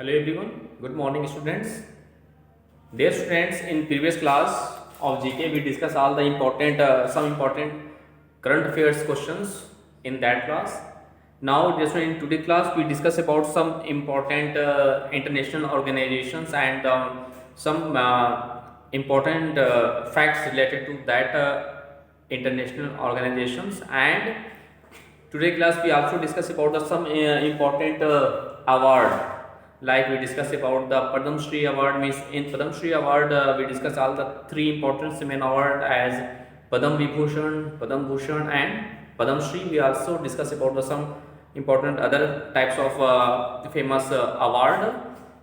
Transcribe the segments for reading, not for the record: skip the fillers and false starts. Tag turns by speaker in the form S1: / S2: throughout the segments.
S1: Hello everyone, good morning students. Dear students, in previous class of GK we discussed all the some important current affairs questions in that class. Now just in today's class we discuss about some important international organizations and some important facts related to that international organizations, and today class we also discuss about some important award, like we discuss about the Padam Shri award. Means in Padam Shri award we discuss all the three important main award as Padam Vibhushan, Padam Bhushan and Padam Shri. We also discuss about some important other types of famous award,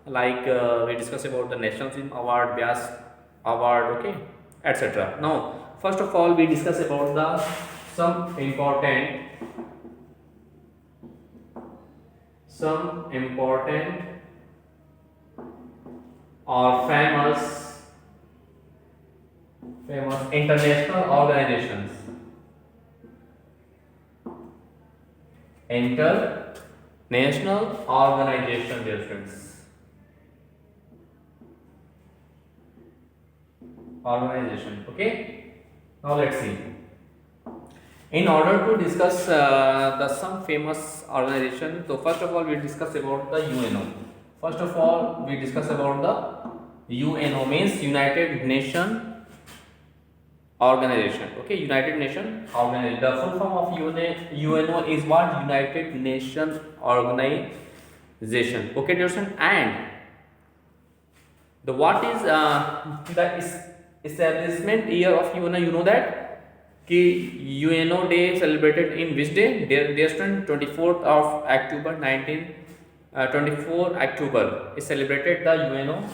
S1: like we discuss about the National Film Award, Vyas Award, okay, etc. Now first of all we discuss about the some important or famous international organizations. International organization, dear friends. Organization. Okay. Now let's see. In order to discuss the some famous organization, so first of all we discuss about the UNO. First of all we discuss about the UNO, means United Nation Organization. Okay, United Nation Organization. The full form of UNO is what? United Nation Organization. Okay, dear friends, and the what is the establishment year of UNO? You know that कि UNO Day celebrated in which day? Dear student, 24th of October 24 October is celebrated the UNO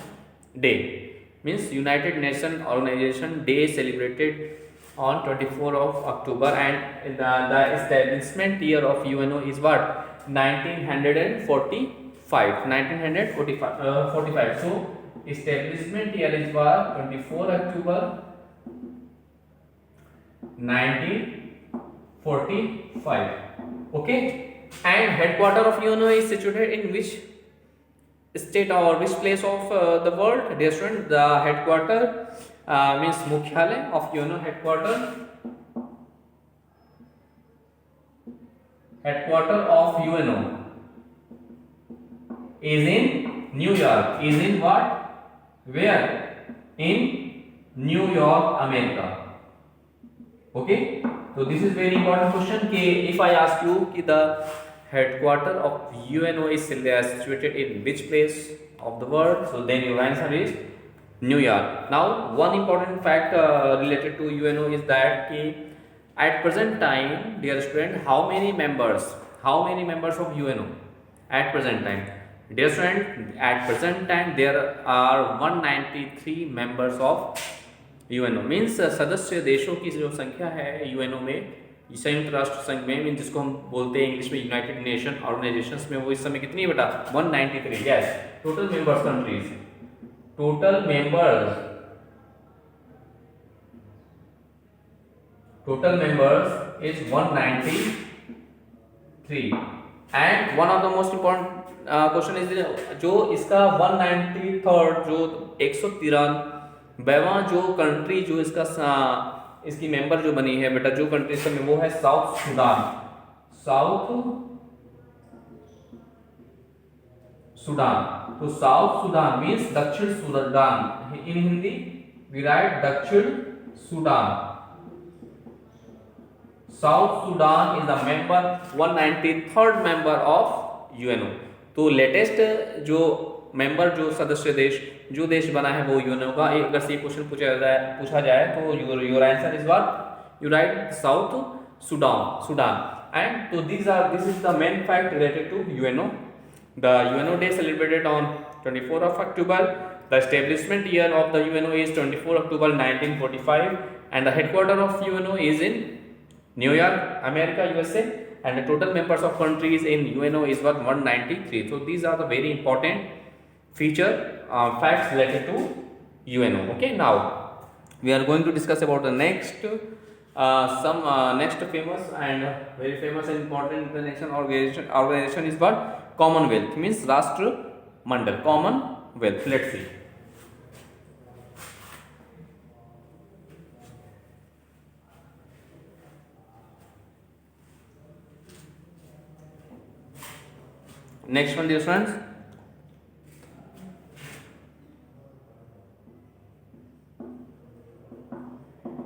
S1: Day. Means United Nations Organization Day celebrated on 24 of October, and the establishment year of UNO is what? 1945. 1945. So establishment year is what? 24 October 1945. Okay, and headquarter of UNO is situated in which state or which place of the world? Dear student, the headquarter means Mukhyalay of UNO headquarter of UNO is in New York. Is in what? Where? In New York, America. Okay, so this is very important question. If I ask you the headquarter of UNO is situated in which place of the world, so then your answer is New York. Now one important fact related to UNO is that at present time, dear student, how many members of UNO at present time? Dear student, at present time there are 193 members of UNO. Means सदस्य देशों की जो संख्या है UNO में, संयुक्त राष्ट्र संघ में, जिसको हम बोलते हैं इंग्लिश में यूनाइटेड नेशन ऑर्गेनाइजेशंस में, वो इस समय कितनी है बेटा? 193. Yes, total members countries, total members is 193. And one of the most important question is जो इसका 193rd जो 193वां जो कंट्री जो इसकी मेंबर जो बनी है बेटा, जो कंट्री में, वो है साउथ सुडान. तो साउथ सुडान मीन्स दक्षिण Sudan. In Hindi we write दक्षिण Sudan. South Sudan is the member 193rd member of UNO. तो लेटेस्ट जो मेंबर जो सदस्य देश जो देश बना है वो यूएनओ का. अगर से क्वेश्चन पूछा जाए तो your answer is what? You write South Sudan. And तो this is the main fact related to UNO. The UNO day celebrated on 24 of October. The establishment year of the UNO is 24 October 1945, and the headquarter of UNO is in New York, America, USA, and the total members of countries in UNO is what? 193. So these are the very important feature facts related to UNO. Okay, now we are going to discuss about the next next famous and very famous and important international organization is what? Commonwealth. Means राष्ट्र Mandal. Commonwealth. Let's see. Next one, dear friends.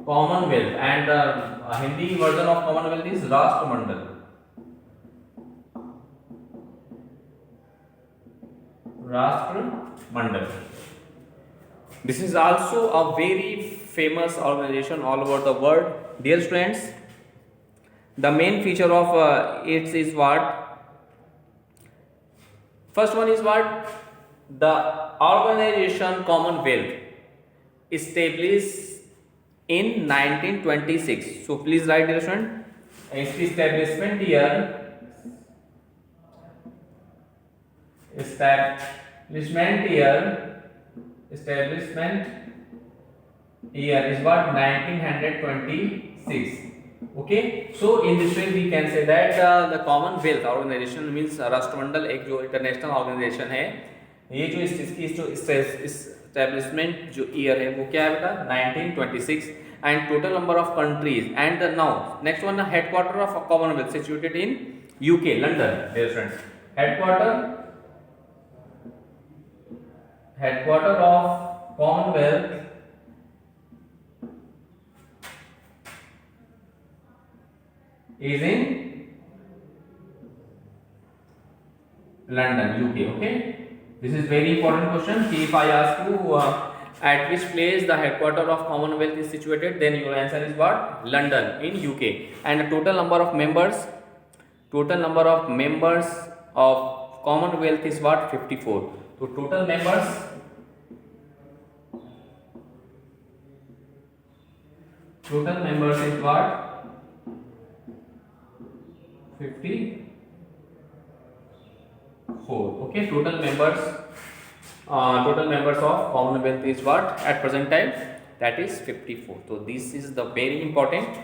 S1: Commonwealth, and the Hindi version of Commonwealth is Rashtramandal. Rashtramandal. This is also a very famous organization all over the world. Dear students, the main feature of it is what? First one is what? The organization Commonwealth established in 1926. So please write, dear student, its establishment year. Establishment year is what? 1926. Okay, so in this way we can say that the Commonwealth organization means राष्ट्रमंडल एक जो international organisation है, ये जो इसकी जो establishment जो year है वो क्या है बेटा? 1926. and total number of countries, and now next one, the headquarter of Commonwealth situated in UK, London, dear friends. Headquarter of Commonwealth is in London, UK. Okay, this is very important question. If I ask you at which place the headquarter of Commonwealth is situated, then your answer is what? London in UK. And the total number of members of Commonwealth is what? 54. So total members is what? 54. Okay, total members of Commonwealth is what at present time? That is 54. So this is the very important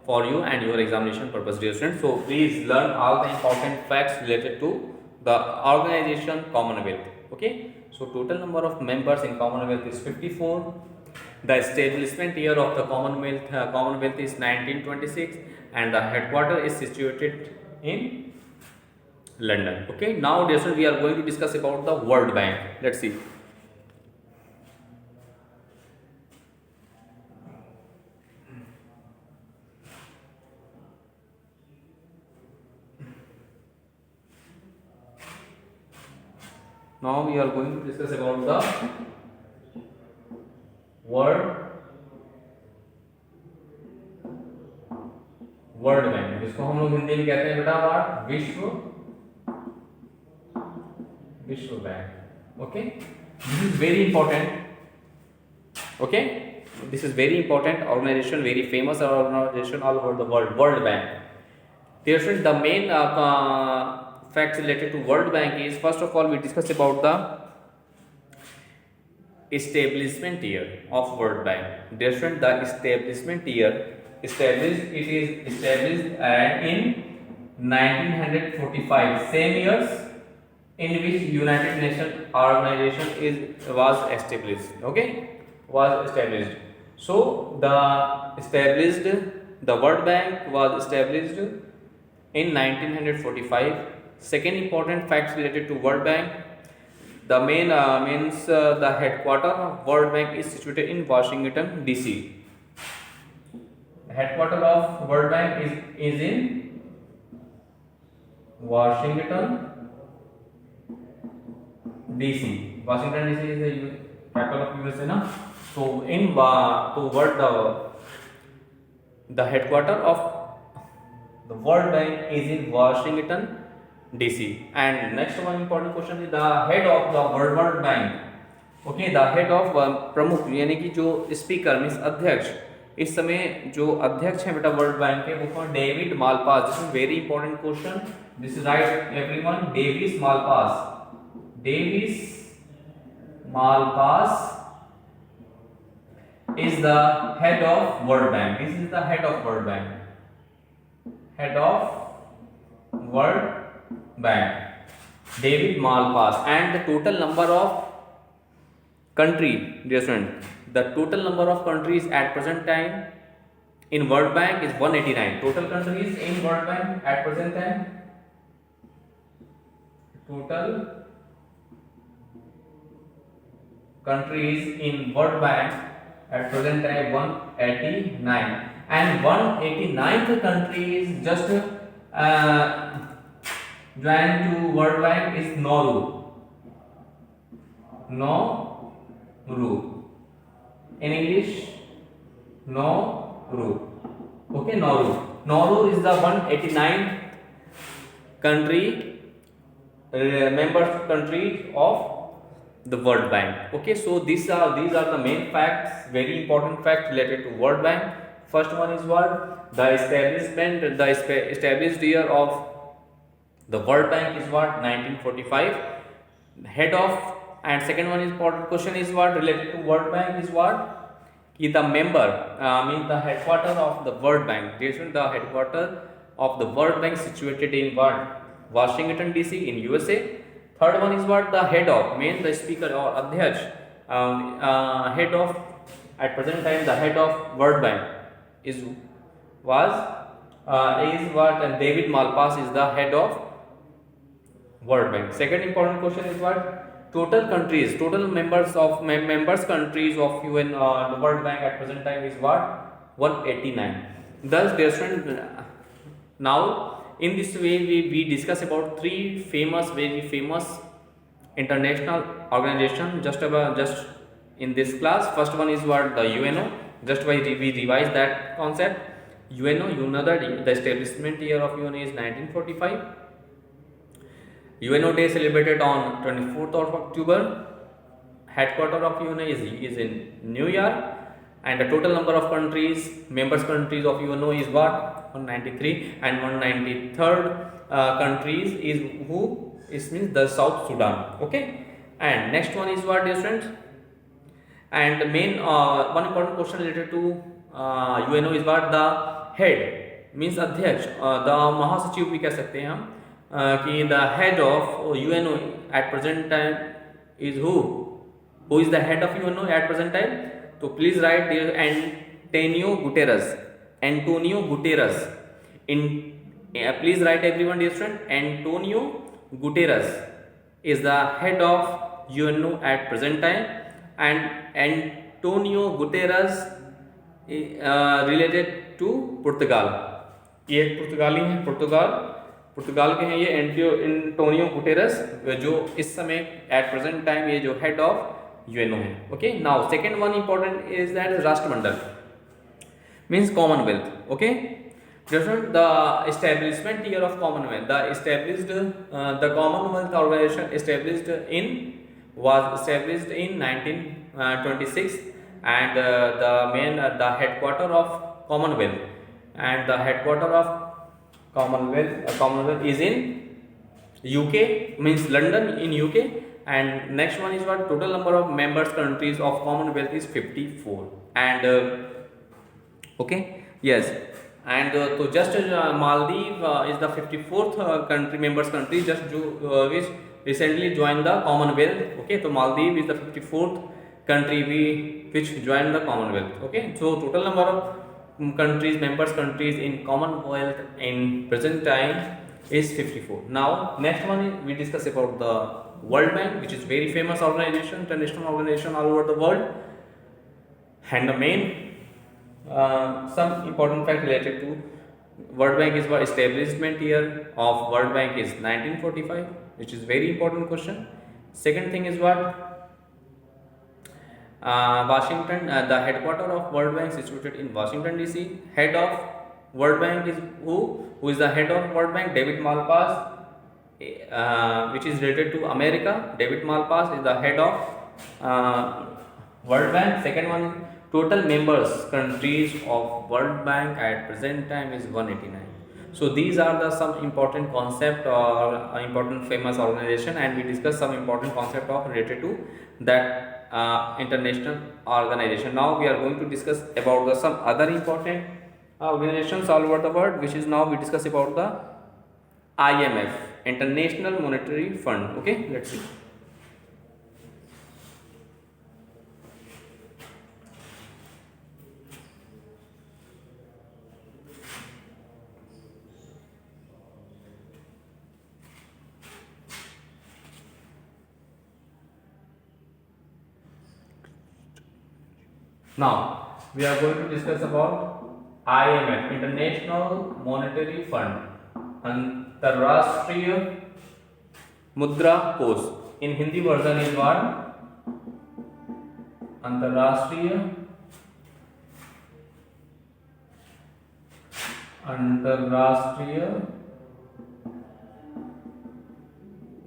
S1: for you and your examination purpose, dear students. So please learn all the important facts related to the organization Commonwealth. Okay, so total number of members in Commonwealth is 54. The establishment year of the Commonwealth is 1926, and the headquarter is situated in London. Okay, now dear students, we are going to discuss about the World Bank. Let's see. Now we are going to discuss about the world bank, जिसको हम लोग हिंदी में कहते हैं बेटा what? विश्व bank. Okay, this is very important. Okay, this is very important organization, very famous organization all over the world, World Bank. Dear students, the main facts related to World Bank is, first of all, we discuss about the establishment year of World Bank. Dear students, the establishment year is established in 1945, same years in which United Nations organization was established. Okay, was established. So the World Bank was established in 1945. Second important facts related to World Bank: the main the headquarter of World Bank is situated in Washington DC. The headquarter of World Bank is in Washington DC. Washington DC is the capital of USA, na? So the headquarter of the World Bank is in Washington DC. And next one important question is the head of the World Bank. Okay, the head of प्रमुख यानी कि जो speaker means अध्यक्ष, इस समय जो अध्यक्ष है बेटा वर्ल्ड बैंक के, वो कौन? David Malpass. This is very important question. This is right everyone. Davis Malpass is the head of World Bank. This is the head of World Bank. Head of World Bank. David Malpass. And the total number of country, dear student, the total number of countries at present time in World Bank is 189. Total countries in World Bank at present time, total countries in World Bank at present time 189, and 189th country is just joined to World Bank is Nauru. Nauru. In English, Nauru. Okay, Nauru. Nauru is the 189th country, member country of the World Bank. Okay, so these are the main facts, very important facts related to World Bank. First one is what? The establishment, the established year of the World Bank is what? 1945. Head of, and second one is important question is what related to World Bank is what? The member, means the headquarters of the World Bank. The headquarters of the World Bank situated in what? Washington DC in USA. Third one is what? The head of, means the speaker or adhyaksh, head of, at present time the head of World Bank is what? And David Malpass is the head of World Bank. Second important question is what? Total countries, total members countries of UN, the World Bank at present time is what? 189. Thus, dear student, now in this way we discuss about very famous international organization just in this class. First one is what? The UNO. Just why we revise that concept. UNO, you know that the establishment year of UNO is 1945. UNO Day celebrated on 24th of October. Headquarters of UNO is in New York, and the total number of countries, members countries of UNO is what? 193, and 193rd countries is who? It means the South Sudan. Okay, and next one is what, dear students? And the main one important question related to UNO is what? The head means अध्यक्ष, the महासचिव भी कह सकते हैं हम, कि the head of UNO at present time is who? Who is the head of UNO at present time? So please write there Antonio Guterres. Antonio Guterres. Please write everyone, dear student. Antonio Guterres is the head of UNO at present time, and Antonio Guterres related to Portugal. ये एक पुर्तगाली हैं, पुर्तगाल के हैं ये Antonio Guterres, जो इस समय एट प्रेजेंट टाइम ये जो हेड ऑफ यूएनओ है. Okay, now second one important is that राष्ट्रमंडल means Commonwealth. Okay, the establishment year of Commonwealth, the Commonwealth organisation was established in 1926, and the headquarter of Commonwealth, and the headquarter of Commonwealth is in UK, means London in UK. And next one is what? Total number of members countries of Commonwealth is 54. And okay, yes, and so just Maldives is the 54th members country, just which recently joined the Commonwealth. Okay, so Maldives is the 54th country which joined the Commonwealth. Okay, so total number of members countries in Commonwealth in present time is 54. Now next one is we discuss about the World Bank, which is very famous organization, international organization all over the world. And the main some important fact related to World Bank is what? Establishment year of World Bank is 1945, which is very important question. Second thing is what? Washington, the headquarter of World Bank situated in Washington DC. Head of World Bank is who? Who is the head of World Bank? David Malpass, which is related to America. David Malpass is the head of World Bank. Second one, total members countries of World Bank at present time is 189. So these are the some important concept or important famous organization, and we discuss some important concept of related to that international organization. Now we are going to discuss about the some other important organizations all over the world, which is now we discuss about the IMF. International Monetary Fund. Okay, let's see. Now we are going to discuss about IMF, International Monetary Fund, अंतर्राष्ट्रीय मुद्रा कोष. In Hindi version is what? अंतर्राष्ट्रीय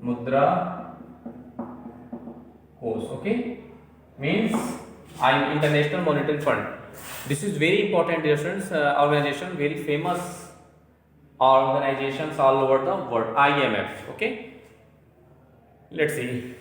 S1: मुद्रा कोष. Okay, means International Monetary Fund. This is very important, dear students. Organization, very famous organizations all over the world. IMF. Okay, let's see.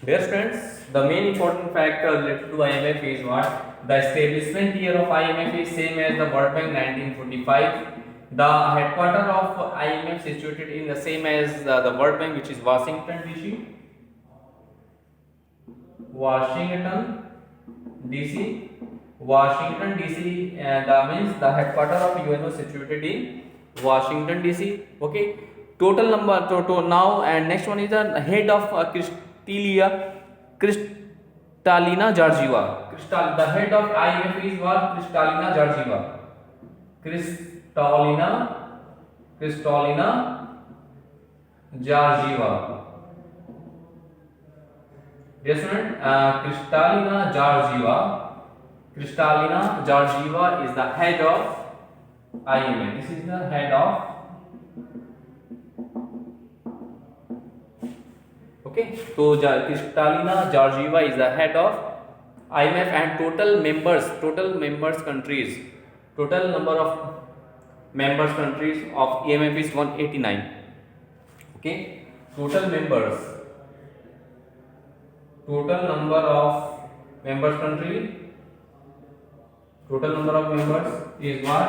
S1: Dear students, the main important factor related to IMF is what? The establishment year of IMF is same as the World Bank, 1945. The headquarters of IMF situated in the same as the World Bank, which is Washington DC. Washington DC, that means the headquarters of UNO situated in Washington DC. Okay, total number now, and next one is the head of Kristalina Georgieva. The head of IMF is what? Kristalina Georgieva. Kristalina Georgieva. Yes, student. Kristalina Georgieva is the head of IMF. This is the head of. Okay, so Kristalina Georgieva is the head of IMF, and total members countries, total number of members countries of IMF is 189. Okay, total number of members is what?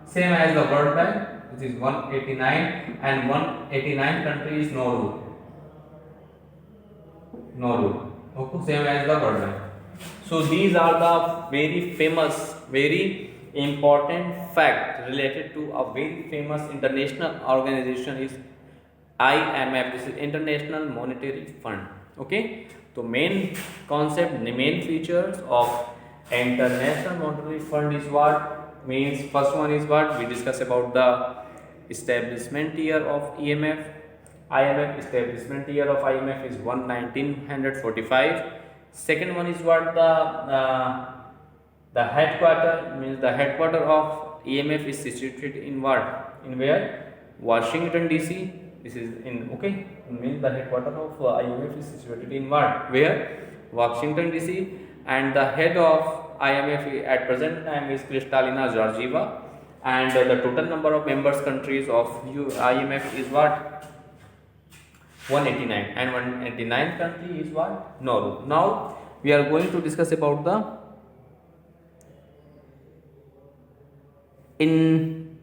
S1: Same as the World Bank, which is 189, and 189 country is no rule. Okay, same as the World Bank. So these are the very famous, very important fact related to a very famous international organization is IMF. This is International Monetary Fund. Okay, so main concept, the main features of International Monetary Fund is what? Means first one is what we discuss about the establishment year of IMF. Establishment year of IMF is 1945. Second one is what? The headquarter, means the headquarter of IMF is situated in what? In where? Washington DC. This is in, okay, means the headquarter of IMF is situated in what? Where? Washington DC. And the head of IMF at present time is Kristalina Georgieva, and the total number of members countries of IMF is what? 189, and 189 country is what? No. Now we are going to discuss about the in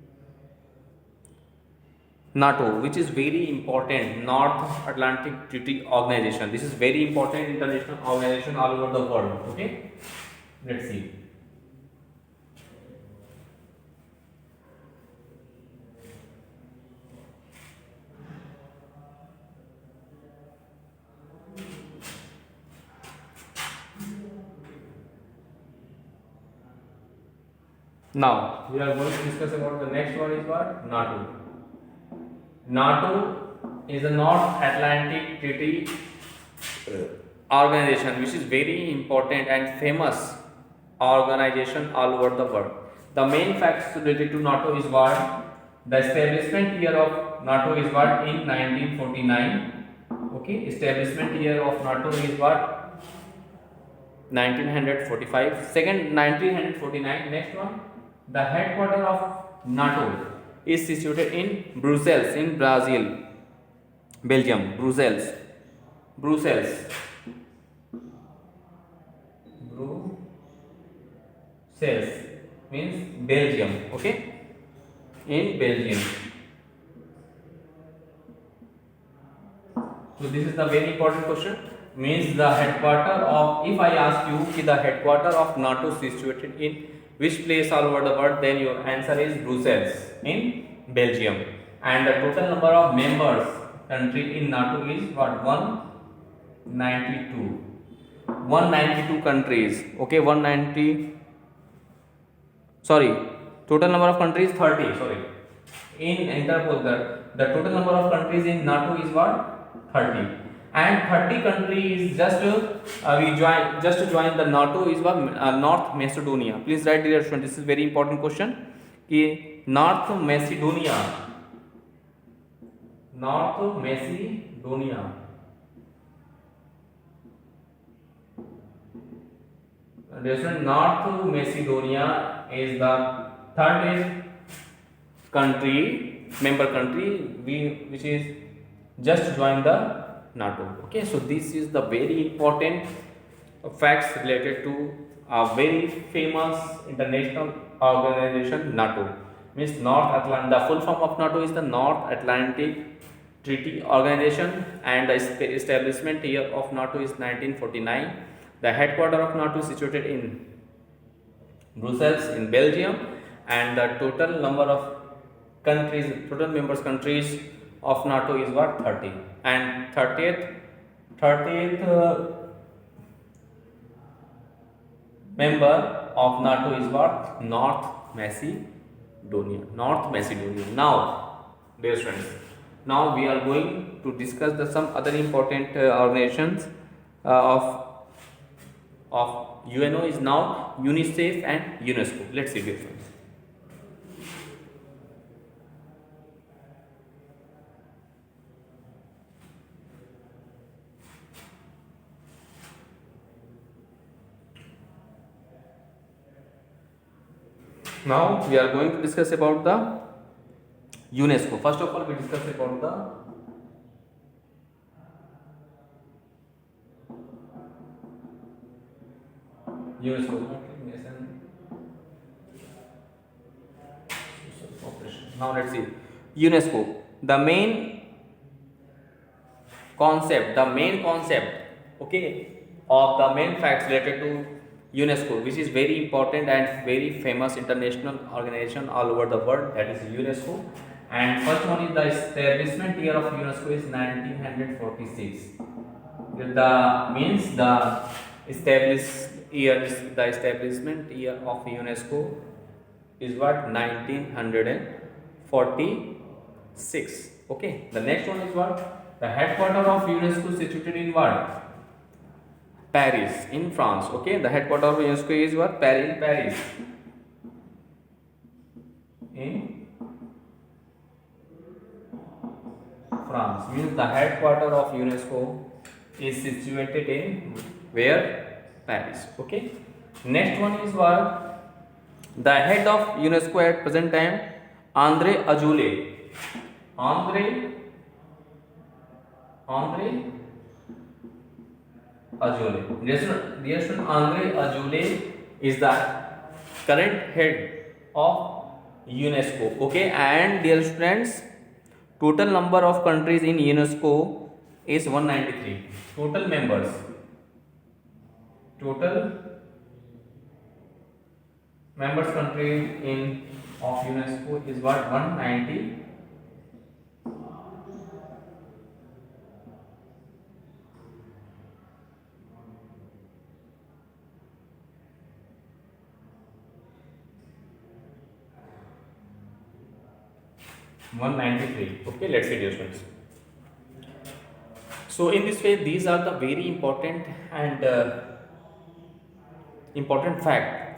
S1: NATO, which is very important, North Atlantic Treaty Organization. This is very important international organization all over the world. Okay, let's see. Now we are going to discuss about the next one is what? NATO. NATO is a North Atlantic Treaty Organization, which is very important and famous organization all over the world. The main facts related to NATO is what? The establishment year of NATO is what? In 1949. Okay, establishment year of NATO is what? 1945. Second, 1949. Next one, the headquarters of NATO is situated in Brussels, in Brazil, Belgium. Brussels means Belgium. Okay, in Belgium. So this is the very important question. Means the headquarter of, if I ask you ki the headquarter of NATO is situated in which place all over the world, then your answer is Brussels in Belgium. And the total number of members country in NATO is what? 192. 192 countries. Okay, 190. Sorry, total number of countries 30. Sorry, in Interpol the total number of countries in NATO is what? 30. And 30 countries just to join the NATO is what? North Macedonia. Please write, dear student, this is very important question कि North Macedonia, North Macedonia is the third member country which is just join the NATO. Okay, so this is the very important facts related to a very famous international organization NATO. Means North Atlantic. The full form of NATO is the North Atlantic Treaty Organization, and the establishment year of NATO is 1949. The headquarters of NATO is situated in Brussels in Belgium, and the total number of countries, total members countries of NATO is what? 30. And 30th member of NATO is what? North Macedonia. Now, dear friends, now we are going to discuss some other important organizations of UNO is now UNICEF and UNESCO. Let's see, dear friends. Now we are going to discuss about the UNESCO. First of all, we discuss about the UNESCO. Now let's see UNESCO. The main concept, okay, of the main facts related to UNESCO, which is very important and very famous international organization all over the world, that is UNESCO. And first one is the establishment year of UNESCO is 1946. The establishment year of UNESCO is what? 1946. Okay. The next one is what? The headquarters of UNESCO is situated in what? Paris in France. Okay, the headquarters of UNESCO is what? Paris in France. Means the headquarters of UNESCO is situated in where? Paris. Okay. Next one is what? The head of UNESCO at present time, André Azoulay. André Azoulay. Dear student, André Azoulay is the current head of UNESCO. Okay, and dear students, total number of countries in UNESCO is 193. Total members countries in of UNESCO is what? 190. Okay, let's see, dear students. So in this way, these are the very important and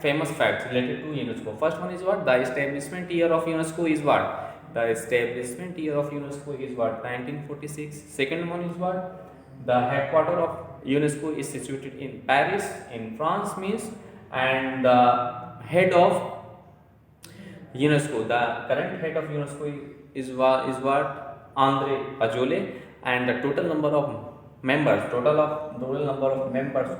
S1: famous facts related to UNESCO. First one is what? The establishment year of UNESCO is what? The establishment year of UNESCO is what? 1946. Second one is what? The headquarters of UNESCO is situated in Paris in France means, and the head of UNESCO, the current head of UNESCO is what? André Azoulay, and the total number of members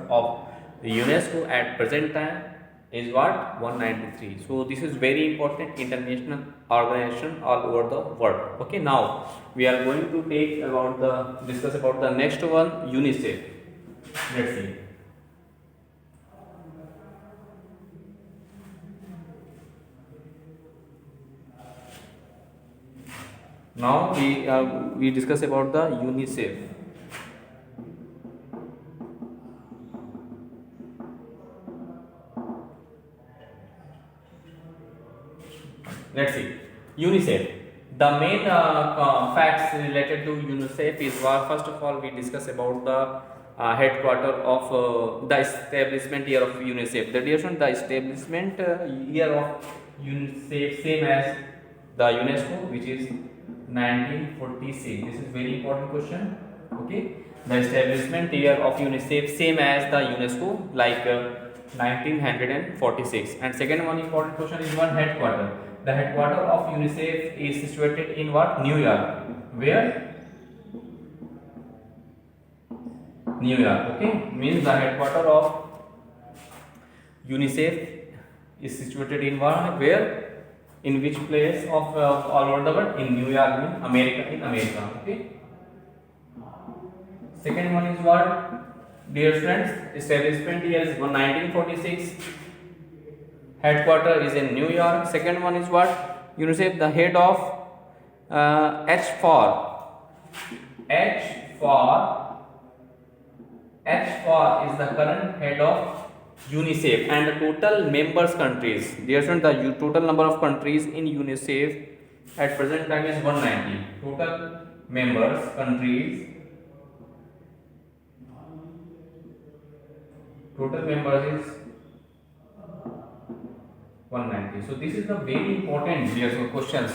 S1: of UNESCO at present time is what? 193. So this is very important international organization all over the world. Okay, now we are going to take about the discuss about the next one, UNICEF. Let's see. Now we discuss about the UNICEF. Let's see. UNICEF. The main facts related to UNICEF is first of all we discuss about the headquarter of the establishment year of UNICEF. The duration, the establishment year of UNICEF same as the UNESCO, which is 1946. This is very important question. Okay, the establishment year of UNICEF same as the UNESCO, like 1946. And second one important question is one headquarter. The headquarter of UNICEF is situated in what? New York. Where? New York. Okay, means the headquarter of UNICEF is situated in what? Where? In which place of all over the world? In New York, in America. In America. Okay. Second one is what? Dear friends, establishment year is 1946. Headquarter is in New York. Second one is what? UNICEF, the head of H for is the current head of UNICEF, and the total members countries. Dear friends, the total number of countries in UNICEF at present time is 190. Total members countries. Total members is 190. So this is the very important questions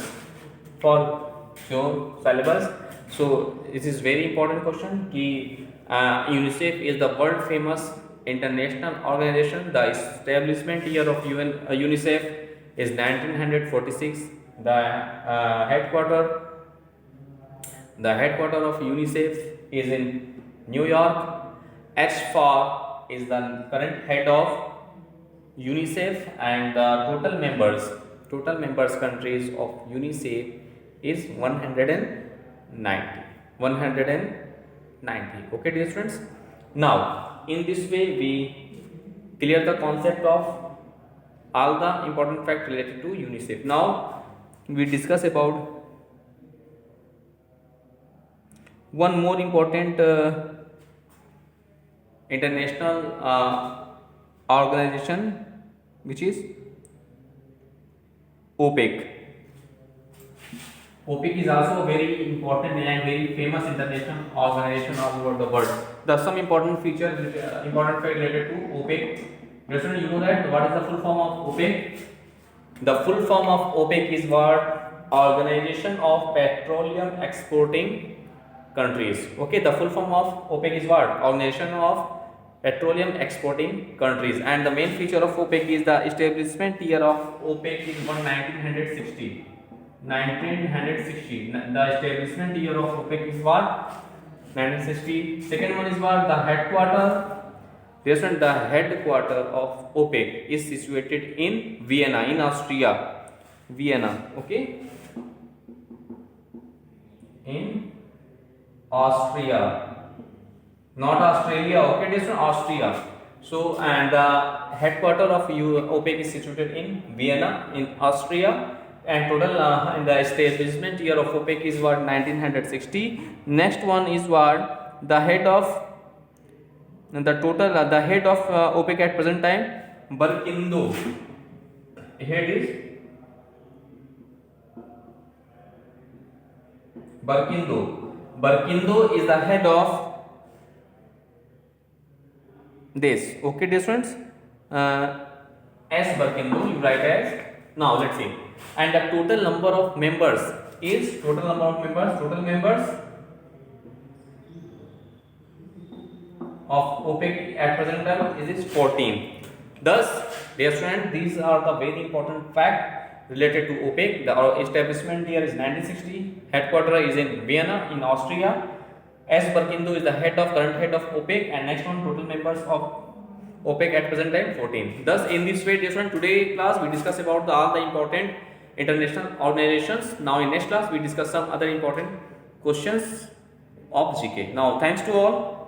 S1: for your syllabus. So this is very important question. Ki UNICEF is the world famous international organization. The establishment year of UNICEF is 1946. The headquarter of UNICEF is in New York. H for is the current head of UNICEF, and the total members countries of UNICEF is 190. Okay, dear students. Now in this way we clear the concept of all the important facts related to UNICEF. Now we discuss about one more important international organization, which is OPEC. OPEC is also a very important and very famous international organization all over the world. There are some important features, important fact related to OPEC. You know that what is the full form of OPEC? The full form of OPEC is what? Organization of Petroleum Exporting Countries. Okay, the full form of OPEC is what? Organization of Petroleum Exporting Countries. And the main feature of OPEC is the establishment year of OPEC is 1960. 1960. The establishment year of OPEC is what? 1960. Second one is what? The headquarter. The headquarter of OPEC is situated in Vienna, in Austria. Vienna. Okay. In Austria. Not Australia. Okay, this one Austria. So, and the headquarter of OPEC is situated in Vienna, in Austria. And total in the establishment year of OPEC is what? 1960. Next one is what? The head of the head of OPEC at present time, Barkindo. Head is Barkindo. Barkindo is the head of this. Okay, dear students. S Barkindo, you write as. Now let's see. And the total number of members is total members of OPEC at present time is 14. Thus, dear students, these are the very important fact related to OPEC. The establishment year is 1960. Headquarter is in Vienna, in Austria. S Barkindo is the current head of OPEC, and next one, total members of OPEC at present time 14. Thus, in this way, dear student, today class we discuss about all the important international organizations. Now, in next class we discuss some other important questions of GK. Now, thanks to all.